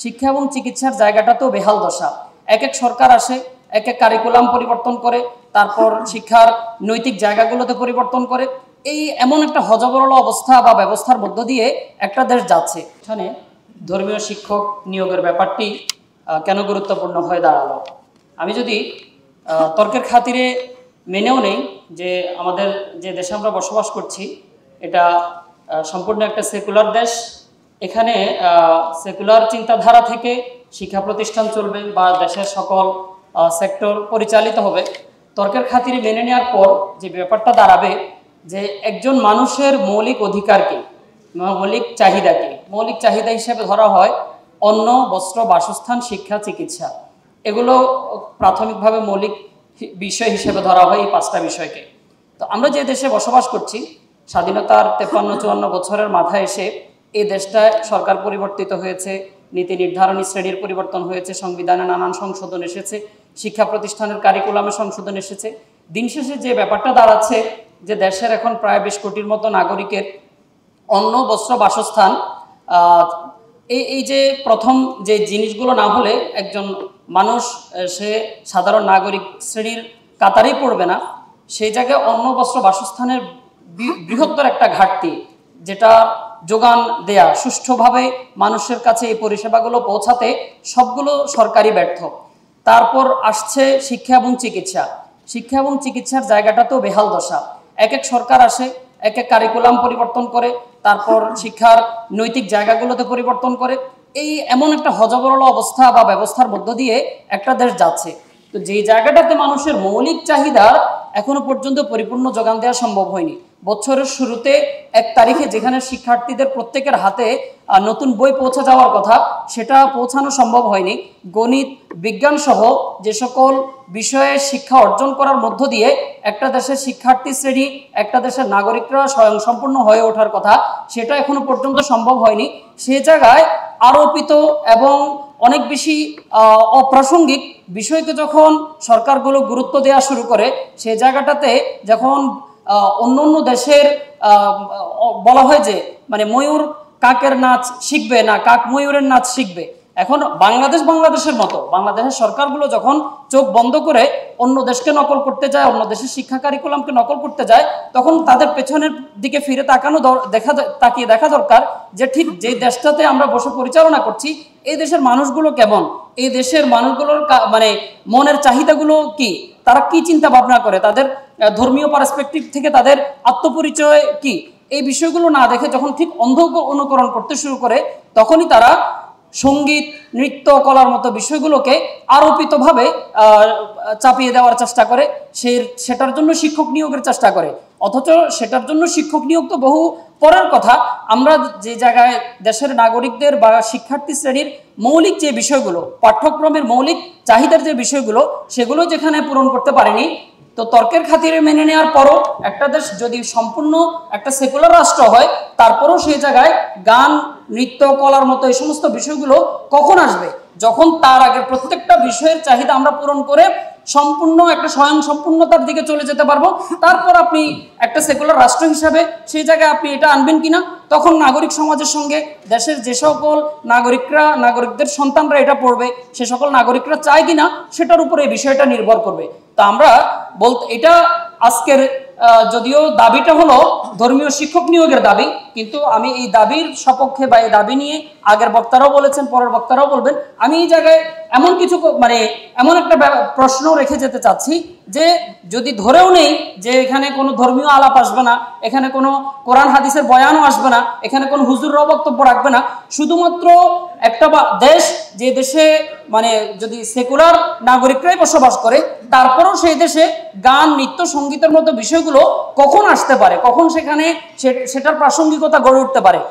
শিক্ষা এবং চিকিৎসার জায়গাটাতেও বেহাল দশা। এক এক সরকার আসে, এক এক কারিকুলাম পরিবর্তন করে, তারপর শিক্ষার নৈতিক জায়গাগুলোতে পরিবর্তন করে। এই এমন একটা হযবরল অবস্থা বা ব্যবস্থার মধ্য দিয়ে একটা দেশ যাচ্ছে। এখানে ধর্মীয় শিক্ষক নিয়োগের ব্যাপারটি কেন গুরুত্বপূর্ণ হয়ে দাঁড়ালো, আমি যদি তর্কের খাতিরে মেনেও নেই যে আমাদের যে দেশে আমরা বসবাস করছি এটা সম্পূর্ণ একটা সেকুলার দেশ। এখানে সেকুলার চিন্তাধারা থেকে শিক্ষা প্রতিষ্ঠান চলবে বা দেশের সকল সেক্টর পরিচালিত হবে। তর্কের খাতিরে মেনে নেওয়ার পর যে ব্যাপারটা দাঁড়াবে যে একজন মানুষের মৌলিক অধিকারকে, মৌলিক চাহিদা হিসেবে ধরা হয় অন্ন, বস্ত্র, বাসস্থান, শিক্ষা, চিকিৎসা। এগুলো প্রাথমিকভাবে মৌলিক বিষয় হিসেবে ধরা হয় এই 5টা বিষয়কে। তো আমরা যে দেশে বসবাস করছি, স্বাধীনতার 53-54 বছরের মাথায় এসে এই দেশটায় সরকার পরিবর্তিত হয়েছে, নীতি নির্ধারণী শ্রেণীর পরিবর্তন হয়েছে, সংবিধানে নানান সংশোধন এসেছে, শিক্ষা প্রতিষ্ঠানের কারিকুলামে সংশোধন এসেছে। দিন শেষে যে ব্যাপারটা দাঁড়াচ্ছে যে দেশের এখন প্রায় 20 কোটির মতো নাগরিকের অন্ন, বস্ত্র, বাসস্থান, এই যে প্রথম যে জিনিসগুলো না হলে একজন মানুষ সে সাধারণ নাগরিক শ্রেণীর কাতারেই পড়বে না, সেই জায়গায় অন্ন, বস্ত্র, বাসস্থানের বৃহত্তর একটা ঘাটতি, যেটা যোগান দেয়া সুষ্ঠুভাবে মানুষের কাছে এই পরিষেবাগুলো পৌঁছাতে সবগুলো সরকারি ব্যর্থ। তারপর আসছে শিক্ষা এবং চিকিৎসার জায়গাটাতেও বেহাল দশা। এক এক সরকার আসে, এক এক কারিকুলাম পরিবর্তন করে, তারপর শিক্ষার নৈতিক জায়গাগুলোতে পরিবর্তন করে। এই এমন একটা হযবরল অবস্থা বা ব্যবস্থার মধ্য দিয়ে একটা দেশ যাচ্ছে। তো যেই জায়গাটাতে মানুষের মৌলিক চাহিদা এখনো পর্যন্ত পরিপূর্ণ যোগান দেওয়া সম্ভব হয়নি। বছরের শুরুতে 1 তারিখে যেখানে শিক্ষার্থীদের প্রত্যেকের হাতে নতুন বই পৌঁছে যাওয়ার কথা, সেটা পৌঁছানো সম্ভব হয়নি। গণিত, বিজ্ঞান সহ যে সকল বিষয়ে শিক্ষা অর্জন করার মধ্য দিয়ে একটা দেশের শিক্ষার্থী শ্রেণী, একটা দেশের নাগরিকরা স্বয়ংসম্পূর্ণ হয়ে ওঠার কথা, সেটা এখনো পর্যন্ত সম্ভব হয়নি। সে জায়গায় আরোপিত এবং অনেক বেশি অপ্রাসঙ্গিক বিষয়কে যখন সরকারগুলো গুরুত্ব দেওয়া শুরু করে, সে জায়গাটাতে যখন অন্য দেশের বলা হয় যে মানে ময়ূর কাকের নাচ শিখবে না, কাক ময়ূরের নাচ শিখবে। এখন বাংলাদেশের মতো বাংলাদেশের সরকারগুলো যখন চোখ বন্ধ করে অন্য দেশকে নকল করতে যায়, অন্য দেশের শিক্ষা কারিকুলামকে নকল করতে যায়, তখন তাদের পেছনের দিকে ফিরে তাকিয়ে দেখা দরকার যে ঠিক যে দেশটাতে আমরা বসে পরিচালনা করছি এই দেশের মানুষগুলো কেমন, এই দেশের মানুষগুলোর মানে মনের চাহিদাগুলো কি, তারা কি চিন্তা ভাবনা করে, তাদের ধর্মীয় পার্সপেক্টিভ থেকে তাদের আত্মপরিচয় কি, এই বিষয়গুলো না দেখে যখন ঠিক অন্ধ অনুকরণ করতে শুরু করে, তখনই তারা সঙ্গীত, নৃত্য, কলার মতো বিষয়গুলোকে আরোপিতভাবে চাপিয়ে দেওয়ার চেষ্টা করে, সেটার জন্য শিক্ষক নিয়োগের চেষ্টা করে। অথচ সেটার জন্য শিক্ষক নিয়োগ তো বহু পরের কথা। আমরা যে জায়গায় দেশের নাগরিকদের বা শিক্ষার্থী শ্রেণীর মৌলিক যে বিষয়গুলো, পাঠ্যক্রমের মৌলিক চাহিদার যে বিষয়গুলো, সেগুলো যেখানে পূরণ করতে পারেনি, তো তর্কের খাতিরে মেনে নেওয়ার পরও একটা দেশ যদি সম্পূর্ণ একটা সেকুলার রাষ্ট্র হয়, তারপরও সেই জায়গায় গান, নৃত্য, কলার মতো এই সমস্ত বিষয়গুলো কখন আসবে? যখন তার আগে প্রত্যেকটা বিষয়ের চাহিদা আমরা পূরণ করে সম্পূর্ণ একটা স্বয়ংসম্পূর্ণতার দিকে চলে যেতে পারবো। তারপর আপনি একটা সেকুলার রাষ্ট্র হিসাবে সেই জায়গায় আপনি এটা আনবেন কিনা, তখন নাগরিক সমাজের সঙ্গে দেশের যে সকল নাগরিকদের সন্তানরা এটা পড়বে, সে সকল নাগরিকরা চায় কিনা, সেটার উপরে এই বিষয়টা নির্ভর করবে। তা আমরা এটা আজকের যদিও দাবিটা হলো ধর্মীয় শিক্ষক নিয়োগের দাবি, কিন্তু আমি এই দাবির সপক্ষে বা এই দাবি নিয়ে আগের বক্তারাও বলেছেন, পরের বক্তারাও বলবেন, আমি এই জায়গায় এমন একটা প্রশ্ন রেখে যেতে চাচ্ছি যে যদি ধরেও নেই যে এখানে কোনো ধর্মীয় আলাপ আসবে না, এখানে কোনো কোরআন হাদিসের বয়ানও আসবে না, এখানে কোনো হুজুররাও বক্তব্য রাখবে না, শুধুমাত্র একটা দেশ যে দেশে মানে যদি সেকুলার নাগরিকরাই বসবাস করে, তারপরেও সেই দেশে গান, নৃত্য, সঙ্গীতের মতো বিষয়গুলো কখন আসতে পারে, কখন সেখানে সেটার প্রাসঙ্গিকতা গড়ে উঠতে পারে।